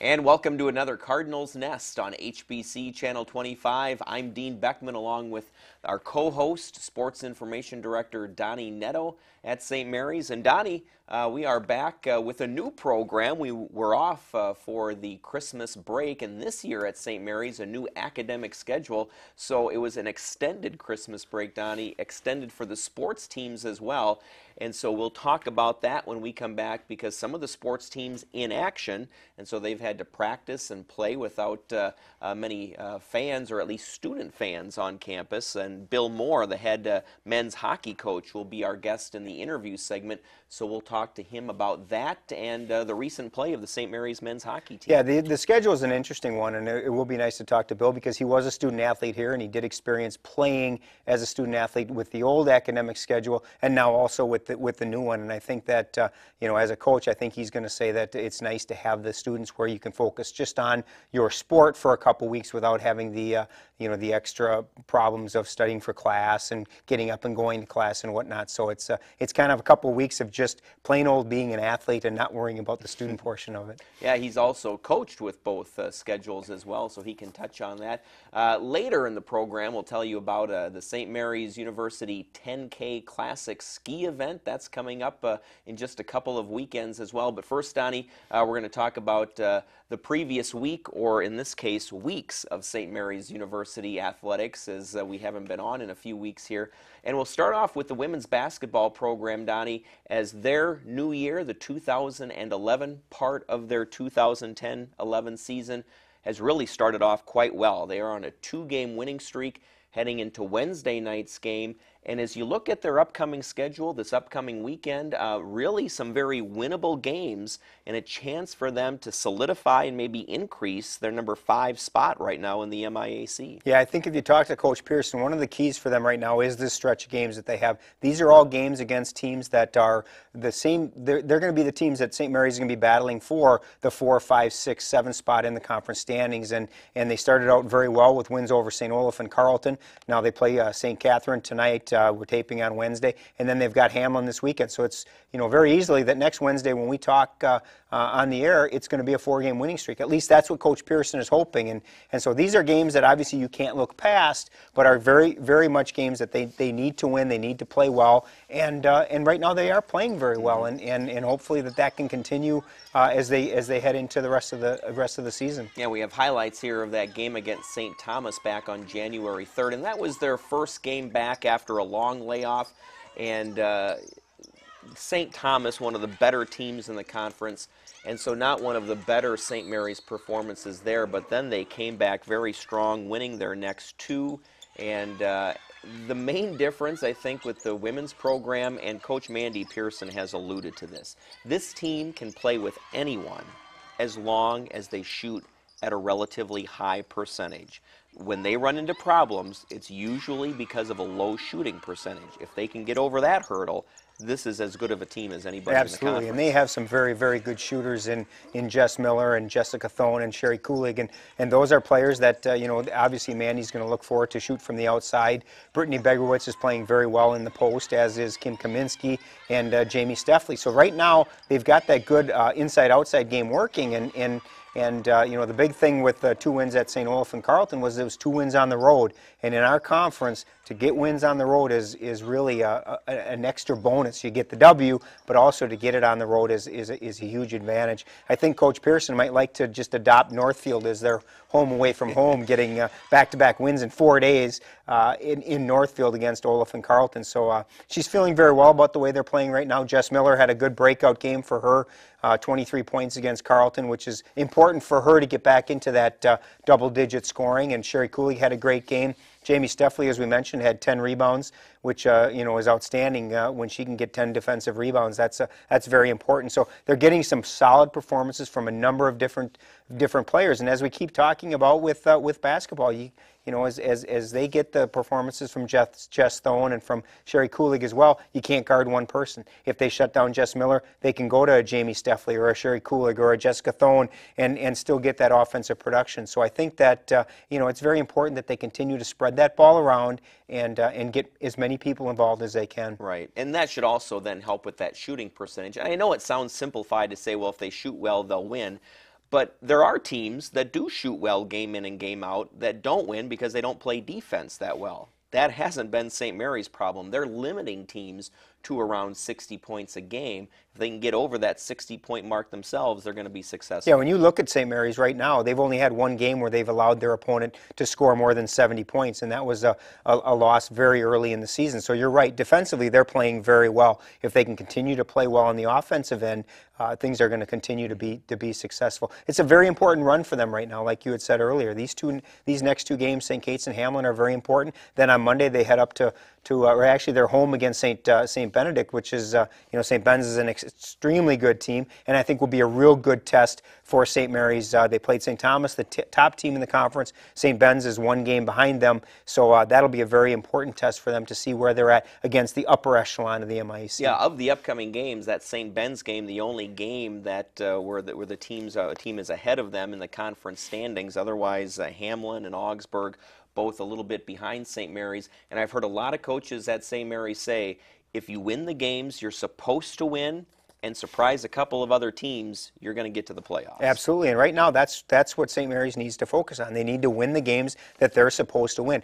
And welcome to another Cardinals Nest on HBC Channel 25. I'm Dean Beckman along with our co-host, Sports Information Director Donny Nadeau at St. Mary's. And Donny, we are back with a new program. We were off for the Christmas break, and this year at St. Mary's, a new academic schedule. So it was an extended Christmas break, Donny, extended for the sports teams as well. And so we'll talk about that when we come back, because some of the sports teams in action, and so they've had to practice and play without many fans, or at least student fans, on campus. And Bill Moore, the head men's hockey coach, will be our guest in the interview segment. So we'll talk to him about that and the recent play of the St. Mary's men's hockey team. Yeah, the schedule is an interesting one, and it will be nice to talk to Bill because he was a student athlete here, and he did experience playing as a student athlete with the old academic schedule, and now also with the new one. And I think that as a coach, I think he's going to say that it's nice to have the students where you can focus just on your sport for a couple weeks without having the the extra problems of studying for class and getting up and going to class and whatnot. So it's kind of a couple weeks of just plain old being an athlete and not worrying about the student portion of it. Yeah, he's also coached with both schedules as well, so he can touch on that. Later in the program, we'll tell you about the St. Mary's University 10K Classic Ski event. That's coming up in just a couple of weekends as well. But first, Donny, we're going to talk about the previous week, or in this case, weeks of St. Mary's University athletics, as we haven't been on in a few weeks here. And we'll start off with the women's basketball program, Donny, as their new year, the 2011 part of their 2010-11 season, has really started off quite well. They are on a 2-game winning streak heading into Wednesday night's game. And as you look at their upcoming schedule, this upcoming weekend, really some very winnable games and a chance for them to solidify and maybe increase their number 5 spot right now in the MIAC. Yeah, I think if you talk to Coach Pearson, one of the keys for them right now is this stretch of games that they have. These are all games against teams that are the same. They're going to be the teams that St. Mary's is going to be battling for the 4, 5, 6, 7 spot in the conference standings. And they started out very well with wins over St. Olaf and Carleton. Now they play St. Catherine tonight. We're taping on Wednesday, and then they've got Hamlin this weekend. So it's very easily that next Wednesday when we talk on the air, it's going to be a 4-game winning streak. At least that's what Coach Pearson is hoping. And so these are games that obviously you can't look past, but are very, very much games that they need to win. They need to play well, and right now they are playing very well, and hopefully that can continue as they head into the rest of the season. Yeah, we have highlights here of that game against St. Thomas back on January 3rd, and that was their first game back after a long layoff. And St. Thomas, one of the better teams in the conference, and so not one of the better St. Mary's performances there, but then they came back very strong, winning their next 2. And the main difference, I think, with the women's program, and Coach Mandy Pearson has alluded to this team can play with anyone as long as they shoot at a relatively high percentage. When they run into problems, it's usually because of a low shooting percentage. If they can get over that hurdle, this is as good of a team as anybody in the conference. Absolutely, and they have some very, very good shooters in Jess Miller and Jessica Thone and Sherry Kulig, and those are players that, obviously Mandy's going to look forward to shoot from the outside. Brittany Begerwitz is playing very well in the post, as is Kim Kaminsky and Jamie Steffley. So right now, they've got that good inside-outside game working, and the big thing with 2 wins at St. Olaf and Carleton was there was 2 wins on the road. And in our conference, to get wins on the road is really an extra bonus. You get the W, but also to get it on the road is a huge advantage. I think Coach Pearson might like to just adopt Northfield as their home away from home, getting back-to-back wins in 4 days in Northfield against Olaf and Carleton. So she's feeling very well about the way they're playing right now. Jess Miller had a good breakout game for her, 23 points against Carleton, which is important for her to get back into that double-digit scoring. And Sherry Kulig had a great game. Jamie Steffley, as we mentioned, had 10 rebounds, which is outstanding. When she can get 10 defensive rebounds, that's very important. So they're getting some solid performances from a number of different players. And as we keep talking about with basketball, as they get the performances from Jess Thone and from Sherry Kulig as well, you can't guard one person. If they shut down Jess Miller, they can go to a Jamie Steffley or a Sherry Kulig or a Jessica Thone and still get that offensive production. So I think that it's very important that they continue to spread that ball around and get as many people involved as they can. Right, and that should also then help with that shooting percentage. I know it sounds simplified to say, well, if they shoot well, they'll win. But there are teams that do shoot well game in and game out that don't win because they don't play defense that well. That hasn't been St. Mary's problem. They're limiting teams to around 60 points a game. If they can get over that 60-point mark themselves, they're going to be successful. Yeah, when you look at St. Mary's right now, they've only had one game where they've allowed their opponent to score more than 70 points, and that was a loss very early in the season. So you're right. Defensively, they're playing very well. If they can continue to play well on the offensive end, things are going to continue to be successful. It's a very important run for them right now, like you had said earlier. These next two games, St. Kate's and Hamlin, are very important. Then on Monday they head up or actually they're home against St. Benedict, which is St. Ben's is an extremely good team, and I think will be a real good test for St. Mary's. They played St. Thomas, the top team in the conference. St. Ben's is one game behind them, so that'll be a very important test for them to see where they're at against the upper echelon of the MIAC. Yeah, of the upcoming games, that St. Ben's game, the only game that where the team is ahead of them in the conference standings. Otherwise, Hamlin and Augsburg both a little bit behind St. Mary's. And I've heard a lot of coaches at St. Mary's say, if you win the games you're supposed to win and surprise a couple of other teams, you're going to get to the playoffs. Absolutely, and right now that's what St. Mary's needs to focus on. They need to win the games that they're supposed to win.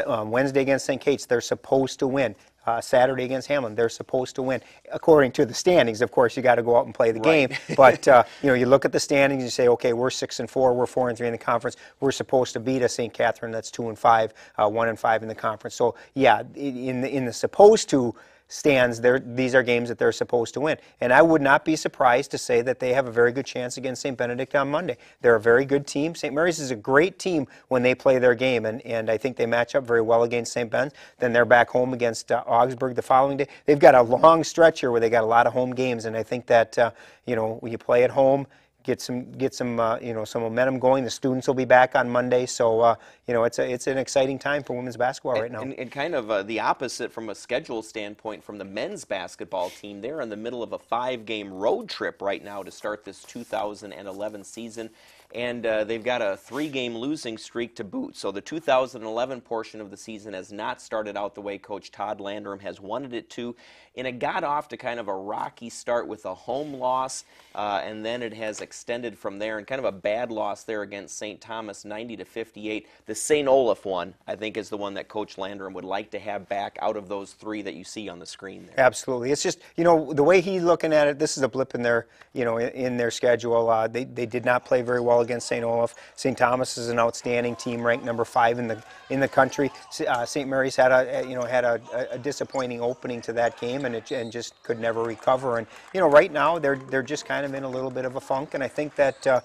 Wednesday against St. Kate's, they're supposed to win. Saturday against Hamlin, they're supposed to win. According to the standings, of course, you got to go out and play the game. But you look at the standings and you say, okay, we're 6-4, we're 4-3 in the conference. We're supposed to beat a St. Catherine that's 2-5, 1-5 in the conference. So yeah, in the supposed to stands, these are games that they're supposed to win. And I would not be surprised to say that they have a very good chance against St. Benedict on Monday. They're a very good team. St. Mary's is a great team when they play their game, and I think they match up very well against St. Ben's. Then they're back home against Augsburg the following day. They've got a long stretch here where they got a lot of home games, and I think that when you play at home, get some some momentum going. The students will be back on Monday, so it's an exciting time for women's basketball right now. And kind of the opposite from a schedule standpoint from the men's basketball team. They're in the middle of a 5-game road trip right now to start this 2011 season. And they've got a 3-game losing streak to boot. So the 2011 portion of the season has not started out the way Coach Todd Landrum has wanted it to. And it got off to kind of a rocky start with a home loss, and then it has extended from there. And kind of a bad loss there against St. Thomas, 90-58. The St. Olaf one, I think, is the one that Coach Landrum would like to have back out of those 3 that you see on the screen there. Absolutely. It's just, the way he's looking at it, this is a blip in their, in their schedule. They did not play very well against St. Olaf. St. Thomas is an outstanding team, ranked number 5 in the country. St. Mary's had a disappointing opening to that game, and just could never recover. And right now they're just kind of in a little bit of a funk. And I think that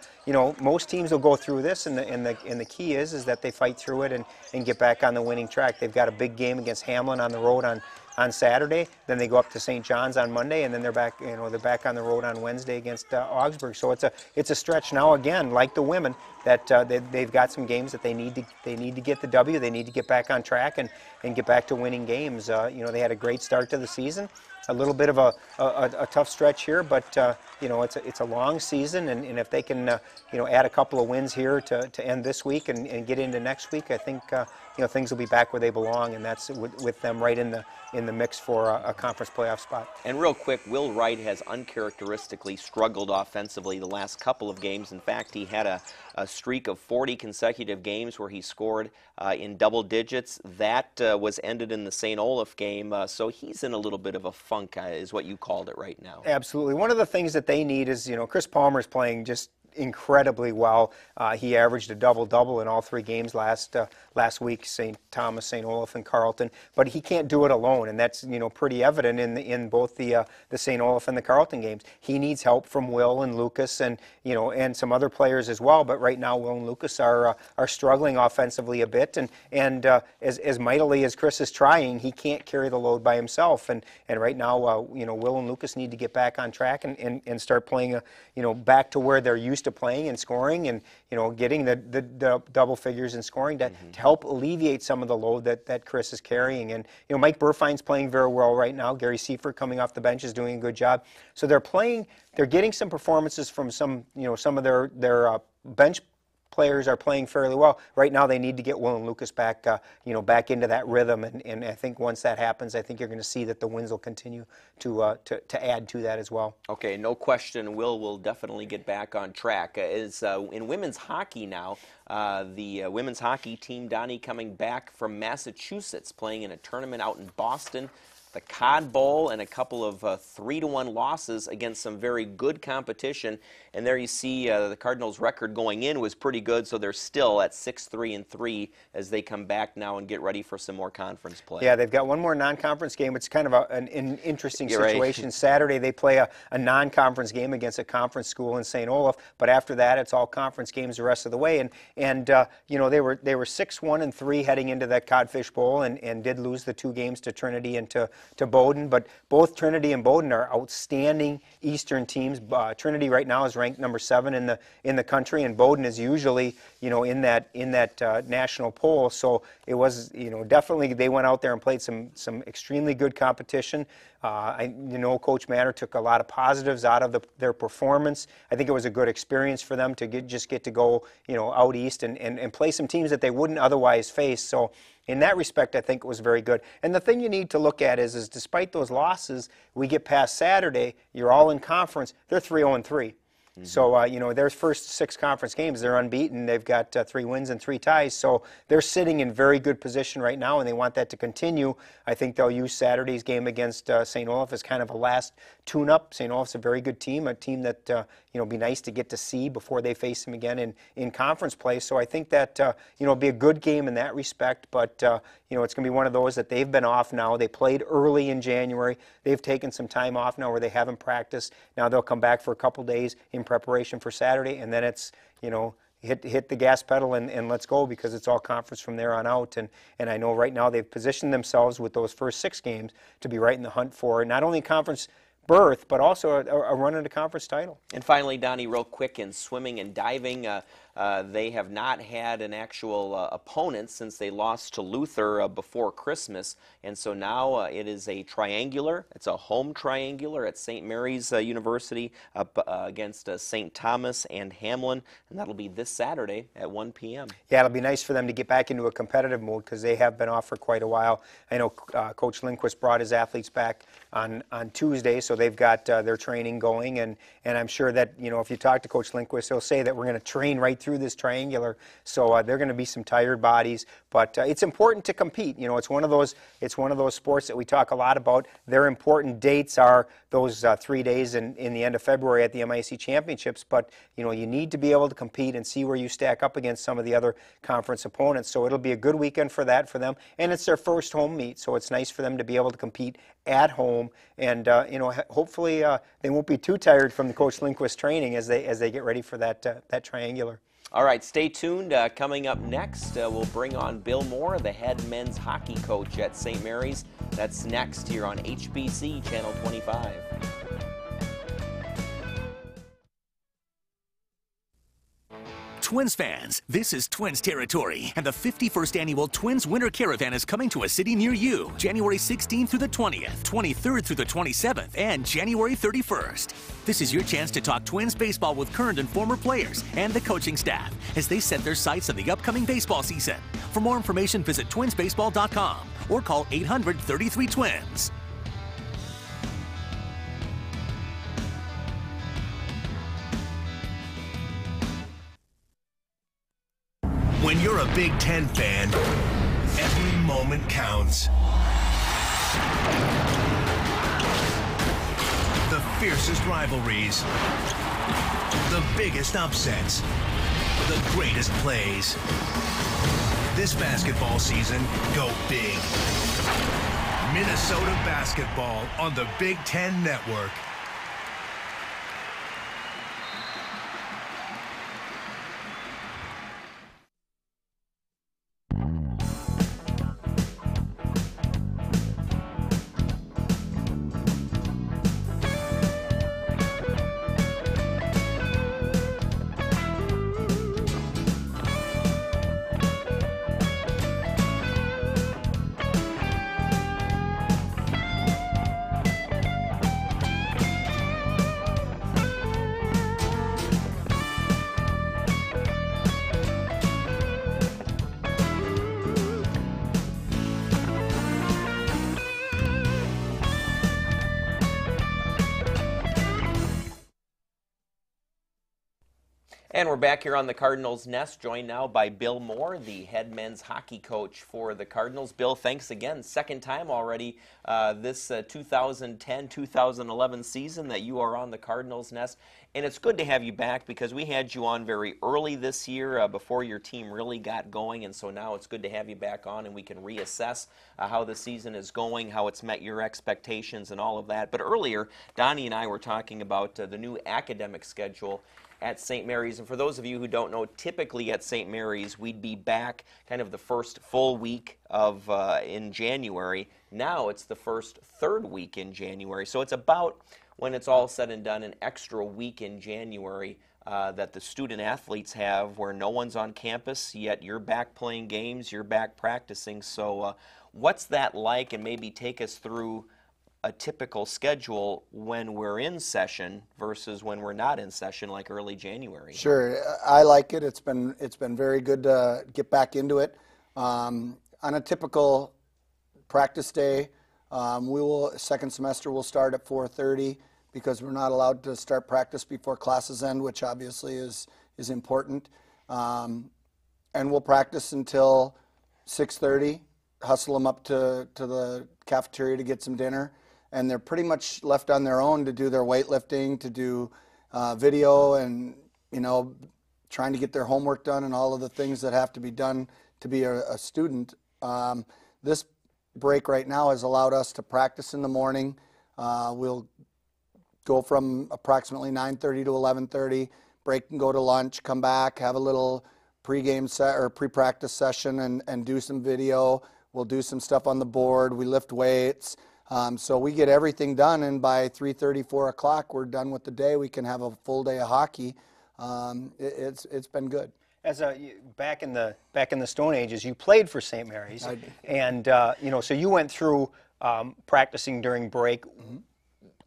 most teams will go through this, and the key is that they fight through it and get back on the winning track. They've got a big game against Hamlin on the road on Saturday. Then they go up to St. John's on Monday, and then they're back on the road on Wednesday against Augsburg. So it's a stretch now, again, like the women, that they've got some games that they need to get the W. They need to get back on track and get back to winning games. They had a great start to the season. A little bit of a tough stretch here, but it's a long season, and if they can add a couple of wins here to end this week and get into next week, I think things will be back where they belong, and that's with them right in the mix for a conference playoff spot. And real quick, Will Wright has uncharacteristically struggled offensively the last couple of games. In fact, he had a streak of 40 consecutive games where he scored in double digits. That was ended in the St. Olaf game, so he's in a little bit of a funk, is what you called it right now. Absolutely. One of the things that they need is, Chris Palmer's playing just incredibly well. He averaged a double-double in all 3 games last week, St. Thomas, St. Olaf, and Carleton. But he can't do it alone, and that's pretty evident in both the St. Olaf and the Carleton games. He needs help from Will and Lucas and some other players as well. But right now, Will and Lucas are struggling offensively a bit, and as mightily as Chris is trying, he can't carry the load by himself. And right now, Will and Lucas need to get back on track and start playing back to where they're used to playing and scoring, and getting the double figures in scoring to help alleviate some of the load that Chris is carrying. And Mike Burfine's playing very well right now. Gary Seifert coming off the bench is doing a good job. So they're getting some performances from some of their bench players are playing fairly well. Right now, they need to get Will and Lucas back, back into that rhythm, and I think once that happens, I think you're going to see that the wins will continue to add to that as well. Okay, no question. Will definitely get back on track. In women's hockey now, the women's hockey team, Donny, coming back from Massachusetts, playing in a tournament out in Boston. The Cod Bowl, and a couple of 3-1 losses against some very good competition. And there you see the Cardinals' record going in was pretty good, so they're still at 6-3-3 as they come back now and get ready for some more conference play. Yeah, they've got one more non-conference game. It's kind of an interesting You're situation. right. Saturday they play a non-conference game against a conference school in St. Olaf, but after that it's all conference games the rest of the way. And they were 6-1-3 heading into that Codfish Bowl, and did lose the 2 games to Trinity and to Bowdoin. But both Trinity and Bowdoin are outstanding Eastern teams. Trinity right now is ranked number 7 in the country, and Bowdoin is usually in that national poll. So it was definitely they went out there and played some extremely good competition. Coach Manor took a lot of positives out of their performance. I think it was a good experience for them to get to go out east and play some teams that they wouldn't otherwise face. So in that respect, I think it was very good. And the thing you need to look at is despite those losses, we get past Saturday, you're all in conference, they're 3-0-3. Mm-hmm. So, their first 6 conference games, they're unbeaten. They've got 3 wins and 3 ties. So they're sitting in very good position right now, and they want that to continue. I think they'll use Saturday's game against St. Olaf as kind of a last tune-up. St. Olaf's a very good team, a team that, be nice to get to see before they face them again in conference play. So I think that, it'll be a good game in that respect. But, it's going to be one of those that they've been off now. They played early in January. They've taken some time off now where they haven't practiced. Now they'll come back for a couple days in preparation for Saturday, and then it's, hit the gas pedal and let's go, because it's all conference from there on out. And I know right now they've positioned themselves with those first 6 games to be right in the hunt for not only conference berth, but also a run at a conference title. And finally, Donny, real quick, in swimming and diving, they have not had an actual opponent since they lost to Luther before Christmas, and so now it is a triangular. It's a home triangular at St. Mary's University up against St. Thomas and Hamlin, and that'll be this Saturday at 1 p.m. Yeah, it'll be nice for them to get back into a competitive mode, because they have been off for quite a while. I know Coach Lindquist brought his athletes back on Tuesday, so they've got their training going, and I'm sure that if you talk to Coach Lindquist, he'll say that we're going to train right through this triangular. So they're going to be some tired bodies, but it's important to compete. It's one of those sports that we talk a lot about. Their important dates are those 3 days in the end of February at the MIC Championships, but you need to be able to compete and see where you stack up against some of the other conference opponents. So it'll be a good weekend for that for them, and it's their first home meet, so it's nice for them to be able to compete at home, and hopefully they won't be too tired from the Coach Lindquist training as they get ready for that triangular. All right, stay tuned. Coming up next, we'll bring on Bill Moore, the head men's hockey coach at St. Mary's. That's next here on HBC Channel 25. Twins fans, this is Twins territory, and the 51st annual Twins Winter Caravan is coming to a city near you, January 16th through the 20th, 23rd through the 27th, and January 31st. This is your chance to talk Twins baseball with current and former players and the coaching staff as they set their sights on the upcoming baseball season. For more information, visit twinsbaseball.com or call 800-33-TWINS. When you're a Big Ten fan, every moment counts. The fiercest rivalries, the biggest upsets, the greatest plays. This basketball season, go big. Minnesota basketball on the Big Ten Network. And we're back here on the Cardinals Nest, joined now by Bill Moore, the head men's hockey coach for the Cardinals. Bill, thanks again. Second time already this 2010-2011 season that you are on the Cardinals Nest. And it's good to have you back because we had you on very early this year before your team really got going. And so now it's good to have you back on and we can reassess how the season is going, how it's met your expectations and all of that. But earlier, Donny and I were talking about the new academic schedule at St. Mary's. And for those of you who don't know, typically at St. Mary's, we'd be back kind of the first full week of in January. Now it's the first third week in January. So it's about, when it's all said and done, an extra week in January that the student athletes have where no one's on campus, yet you're back playing games, you're back practicing. So what's that like? And maybe take us through a typical schedule when we're in session versus when we're not in session, like early January. Sure, I like it. It's been very good to get back into it. On a typical practice day, second semester will start at 4:30 because we're not allowed to start practice before classes end, which obviously is important. And we'll practice until 6:30. Hustle them up to the cafeteria to get some dinner. And they're pretty much left on their own to do their weightlifting, to do video, and trying to get their homework done and all of the things that have to be done to be a student. This break right now has allowed us to practice in the morning. We'll go from approximately 9:30 to 11:30, break and go to lunch, come back, have a little pre-game or pre-practice session and do some video. We'll do some stuff on the board. We lift weights. So we get everything done, and by 3:30, 4 o'clock, we're done with the day. We can have a full day of hockey. It's been good. As back in the Stone Ages, you played for St. Mary's, and so you went through practicing during break. Mm-hmm.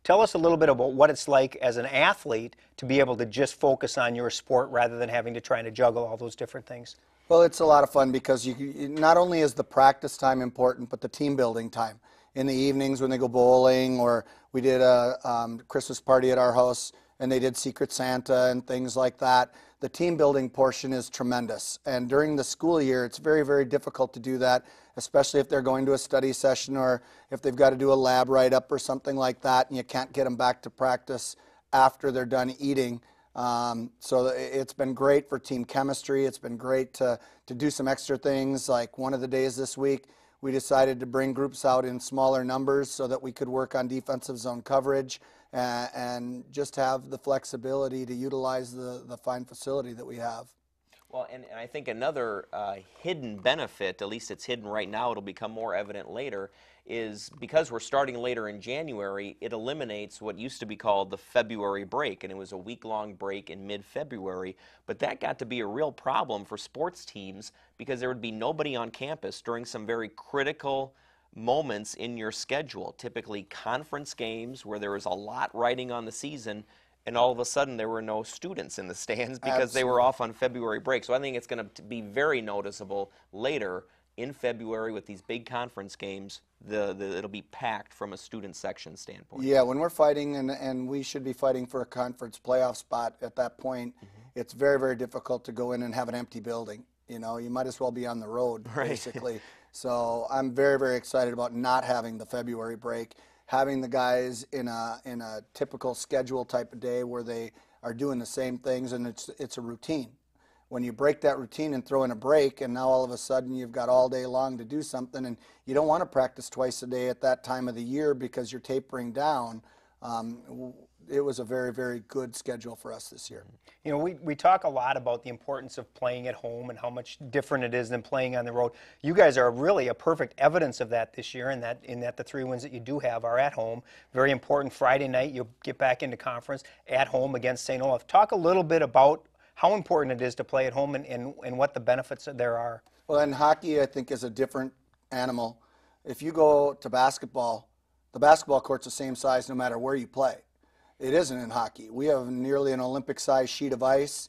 Tell us a little bit about what it's like as an athlete to be able to just focus on your sport rather than having to try to juggle all those different things. Well, it's a lot of fun because not only is the practice time important, but the team building time. In the evenings when they go bowling, or we did a Christmas party at our house and they did Secret Santa and things like that. The team building portion is tremendous. And during the school year, it's very, very difficult to do that, especially if they're going to a study session or if they've got to do a lab write-up or something like that, and you can't get them back to practice after they're done eating. So it's been great for team chemistry. It's been great to do some extra things. Like one of the days this week, we decided to bring groups out in smaller numbers so that we could work on defensive zone coverage and just have the flexibility to utilize the fine facility that we have. Well, and I think another hidden benefit, at least it's hidden right now, it'll become more evident later, is because we're starting later in January, it eliminates what used to be called the February break, and it was a week-long break in mid-February. But that got to be a real problem for sports teams because there would be nobody on campus during some very critical moments in your schedule, typically conference games where there was a lot riding on the season, and all of a sudden there were no students in the stands because they were off on February break. So I think it's going to be very noticeable later in February with these big conference games. It'll be packed from a student section standpoint. Yeah, when we're fighting, and we should be fighting for a conference playoff spot at that point, it's very, very difficult to go in and have an empty building. You might as well be on the road, basically. So I'm very, very excited about not having the February break, having the guys in a typical schedule type of day where they are doing the same things, and it's a routine. When you break that routine and throw in a break, and now all of a sudden you've got all day long to do something, and you don't want to practice twice a day at that time of the year because you're tapering down. It was a very, very good schedule for us this year. We talk a lot about the importance of playing at home and how much different it is than playing on the road. You guys are really a perfect evidence of that this year, in that the 3 wins that you do have are at home. Very important. Friday night you'll get back into conference at home against St. Olaf. Talk a little bit about how important it is to play at home and what the benefits there are. Well, and hockey, I think, is a different animal. If you go to basketball, the basketball court's the same size no matter where you play. It isn't in hockey. We have nearly an Olympic-sized sheet of ice.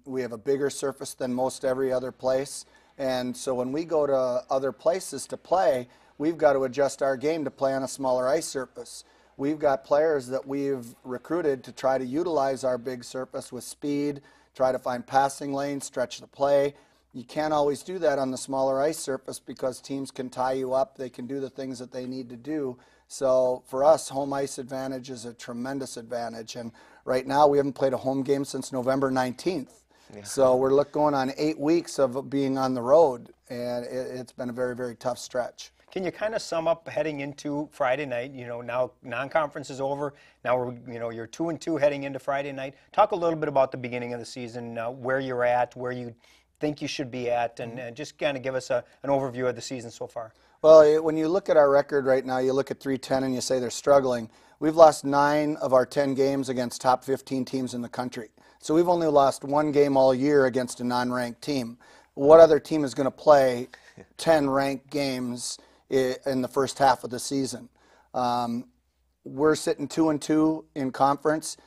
We have a bigger surface than most every other place. And so when we go to other places to play, we've got to adjust our game to play on a smaller ice surface. We've got players that we've recruited to try to utilize our big surface with speed, try to find passing lanes, stretch the play. You can't always do that on the smaller ice surface because teams can tie you up. They can do the things that they need to do. So for us, home ice advantage is a tremendous advantage. And right now, we haven't played a home game since November 19th. Yeah. So we're going on 8 weeks of being on the road, and it's been a very, very tough stretch. Can you kind of sum up heading into Friday night? Now non-conference is over. Now you're 2-2 heading into Friday night. Talk a little bit about the beginning of the season, where you're at, where you think you should be at, and just kind of give us an overview of the season so far. Well, when you look at our record right now, you look at 3-10 and you say they're struggling. We've lost 9 of our 10 games against top 15 teams in the country. So we've only lost 1 game all year against a non-ranked team. What other team is going to play 10 ranked games in the first half of the season? We're sitting 2-2 in conference.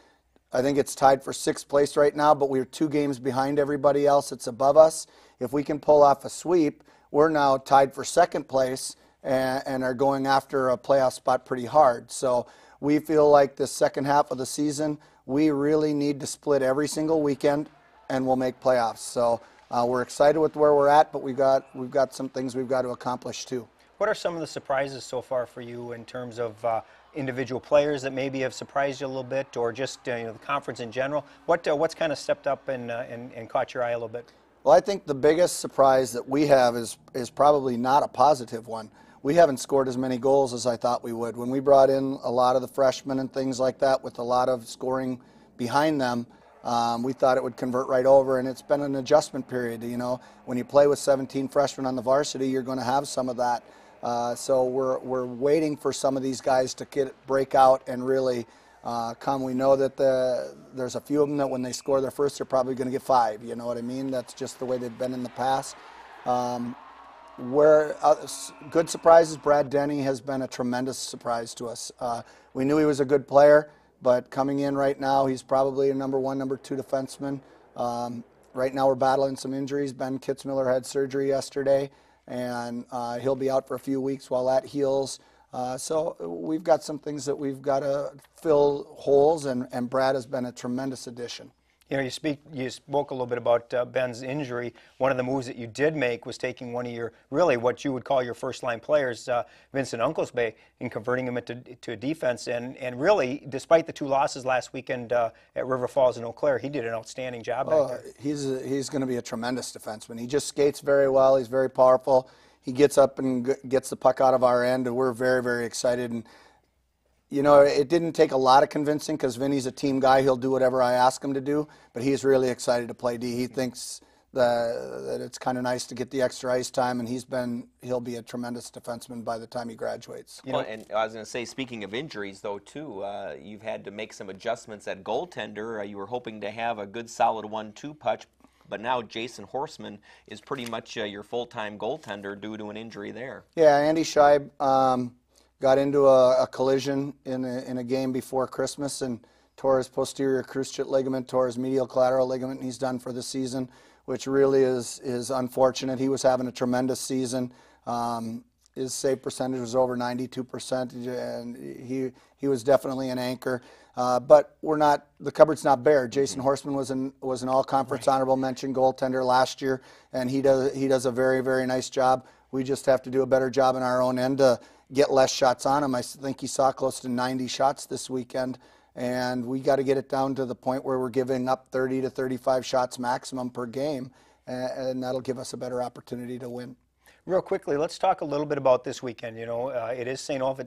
I think it's tied for 6th place right now, but we're 2 games behind everybody else that's above us. If we can pull off a sweep, we're now tied for 2nd place and are going after a playoff spot pretty hard. So we feel like the second half of the season, we really need to split every single weekend, and we'll make playoffs. So we're excited with where we're at, but we've got some things we've got to accomplish too. What are some of the surprises so far for you in terms of individual players that maybe have surprised you a little bit, or just the conference in general? What's kind of stepped up and caught your eye a little bit? Well, I think the biggest surprise that we have is probably not a positive one. We haven't scored as many goals as I thought we would. When we brought in a lot of the freshmen and things like that with a lot of scoring behind them, we thought it would convert right over, and it's been an adjustment period. When you play with 17 freshmen on the varsity, you're going to have some of that. So we're waiting for some of these guys to break out and really come. We know that there's a few of them that when they score their first, they're probably going to get 5. You know what I mean? That's just the way they've been in the past. Good surprises. Brad Denny has been a tremendous surprise to us. We knew he was a good player, but coming in right now, he's probably a number 1, number 2 defenseman. Right now, we're battling some injuries. Ben Kitzmiller had surgery yesterday, and he'll be out for a few weeks while that heals. So we've got some things that we've got to fill holes, and Brad has been a tremendous addition. You spoke a little bit about Ben's injury. One of the moves that you did make was taking one of your, really what you would call your first-line players, Vincent Unclesbay, and converting him into a defense. And really, despite the 2 losses last weekend at River Falls and Eau Claire, he did an outstanding job back there. He's going to be a tremendous defenseman. He just skates very well. He's very powerful. He gets up and gets the puck out of our end, and we're very, very excited. And it didn't take a lot of convincing because Vinny's a team guy. He'll do whatever I ask him to do, but he's really excited to play D. He thinks that it's kind of nice to get the extra ice time, and he'll be a tremendous defenseman by the time he graduates. And I was going to say, speaking of injuries, though, too, you've had to make some adjustments at goaltender. You were hoping to have a good, solid 1-2 punch, but now Jason Horseman is pretty much your full-time goaltender due to an injury there. Yeah, Andy Scheib got into a collision in a game before Christmas and tore his posterior cruciate ligament, tore his medial collateral ligament, and he's done for the season, which really is unfortunate. He was having a tremendous season. His save percentage was over 92%, and he was definitely an anchor. But the cupboard's not bare. Jason Horseman was an all-conference honorable mention goaltender last year, and he does a very, very nice job. We just have to do a better job in our own end to get less shots on him. I think he saw close to 90 shots this weekend, and we got to get it down to the point where we're giving up 30 to 35 shots maximum per game, and that'll give us a better opportunity to win. Real quickly, let's talk a little bit about this weekend. It is St. Olaf,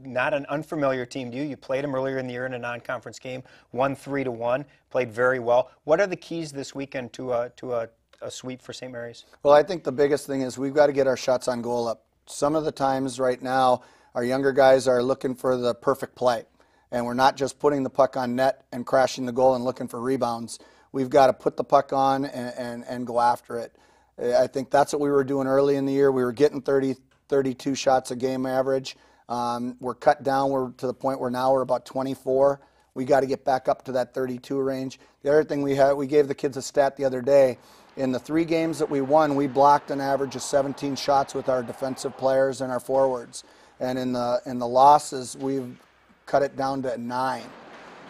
not an unfamiliar team to you. You played them earlier in the year in a non-conference game, won 3-1, played very well. What are the keys this weekend to a sweep for St. Mary's? Well, I think the biggest thing is we've got to get our shots on goal up. Some of the times right now, our younger guys are looking for the perfect play, and we're not just putting the puck on net and crashing the goal and looking for rebounds. We've got to put the puck on and go after it. I think that's what we were doing early in the year. We were getting 30, 32 shots a game average. We're cut down. We're to the point where now we're about 24. We got to get back up to that 32 range. The other thing we gave the kids a stat the other day. In the 3 games that we won, we blocked an average of 17 shots with our defensive players and our forwards. And in the losses, we've cut it down to 9.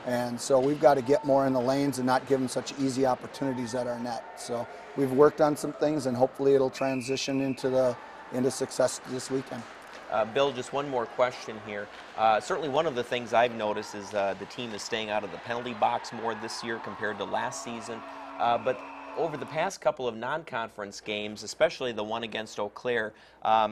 And so we've got to get more in the lanes and not give them such easy opportunities at our net. So we've worked on some things, and hopefully it'll transition into success this weekend. Bill, just one more question here. Certainly one of the things I've noticed is the team is staying out of the penalty box more this year compared to last season. But over the past couple of non-conference games, especially the one against Eau Claire,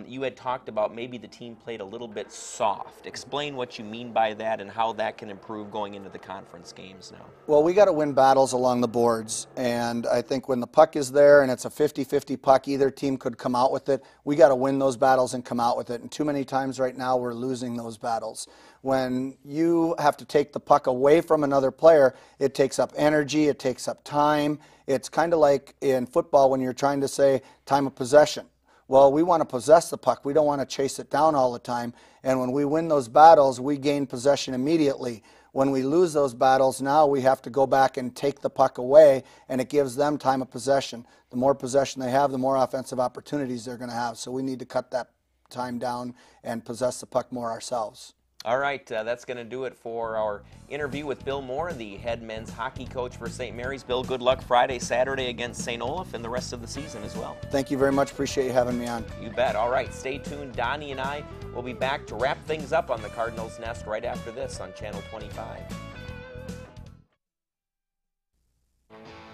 you had talked about maybe the team played a little bit soft. Explain what you mean by that and how that can improve going into the conference games now. Well, we got to win battles along the boards, and I think when the puck is there and it's a 50-50 puck, either team could come out with it. We got to win those battles and come out with it, and too many times right now we're losing those battles. When you have to take the puck away from another player, it takes up energy, it takes up time. It's kind of like in football when you're trying to say time of possession. Well, we want to possess the puck. We don't want to chase it down all the time. And when we win those battles, we gain possession immediately. When we lose those battles, now we have to go back and take the puck away, and it gives them time of possession. The more possession they have, the more offensive opportunities they're going to have. So we need to cut that time down and possess the puck more ourselves. All right, that's going to do it for our interview with Bill Moore, the head men's hockey coach for St. Mary's. Bill, good luck Friday, Saturday against St. Olaf and the rest of the season as well. Thank you very much. Appreciate you having me on. You bet. All right, stay tuned. Donnie and I will be back to wrap things up on the Cardinals Nest right after this on Channel 25.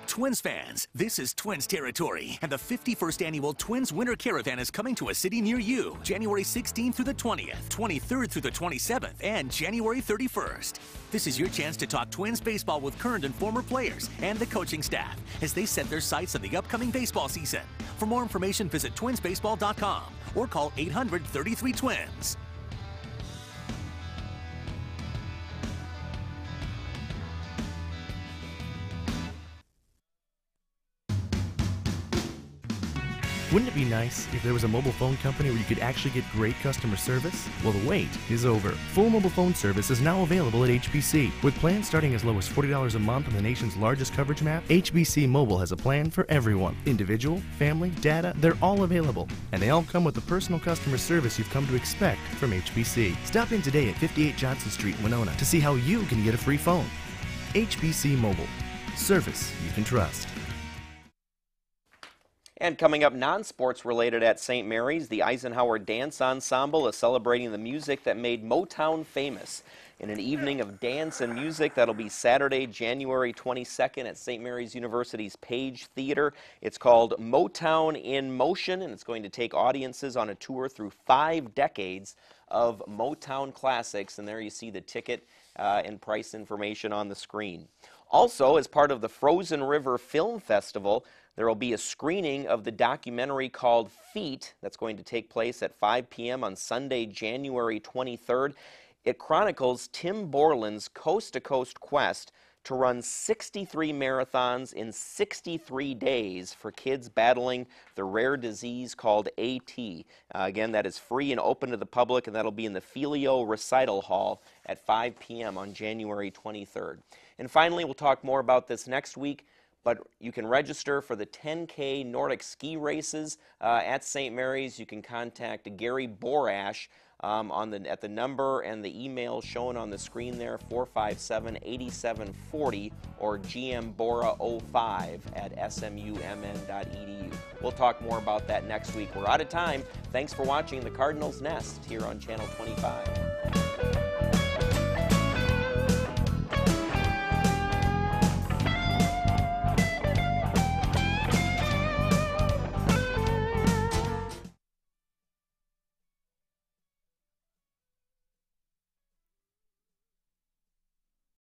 Twins fans, this is Twins territory, and the 51st annual Twins Winter Caravan is coming to a city near you, January 16th through the 20th, 23rd through the 27th, and January 31st. This is your chance to talk Twins baseball with current and former players and the coaching staff as they set their sights on the upcoming baseball season. For more information, visit twinsbaseball.com or call 800-33-TWINS. Wouldn't it be nice if there was a mobile phone company where you could actually get great customer service? Well, the wait is over. Full mobile phone service is now available at HBC. With plans starting as low as $40 a month on the nation's largest coverage map, HBC Mobile has a plan for everyone. Individual, family, data, they're all available. And they all come with the personal customer service you've come to expect from HBC. Stop in today at 58 Johnson Street, Winona to see how you can get a free phone. HBC Mobile. Service you can trust. And coming up, non-sports related at St. Mary's, the Eisenhower Dance Ensemble is celebrating the music that made Motown famous in an evening of dance and music that'll be Saturday, January 22nd at St. Mary's University's Page Theater. It's called Motown in Motion, and it's going to take audiences on a tour through 5 decades of Motown classics. And there you see the ticket and price information on the screen. Also, as part of the Frozen River Film Festival, there will be a screening of the documentary called Feet that's going to take place at 5 p.m. on Sunday, January 23rd. It chronicles Tim Borland's coast-to-coast quest to run 63 marathons in 63 days for kids battling the rare disease called AT. Again, that is free and open to the public, and that'll be in the Filio Recital Hall at 5 p.m. on January 23rd. And finally, we'll talk more about this next week, but you can register for the 10K Nordic ski races at St. Mary's. You can contact Gary Borash at the number and the email shown on the screen there, 457-8740, or gmbora05@smumn.edu. We'll talk more about that next week. We're out of time. Thanks for watching the Cardinals Nest here on Channel 25.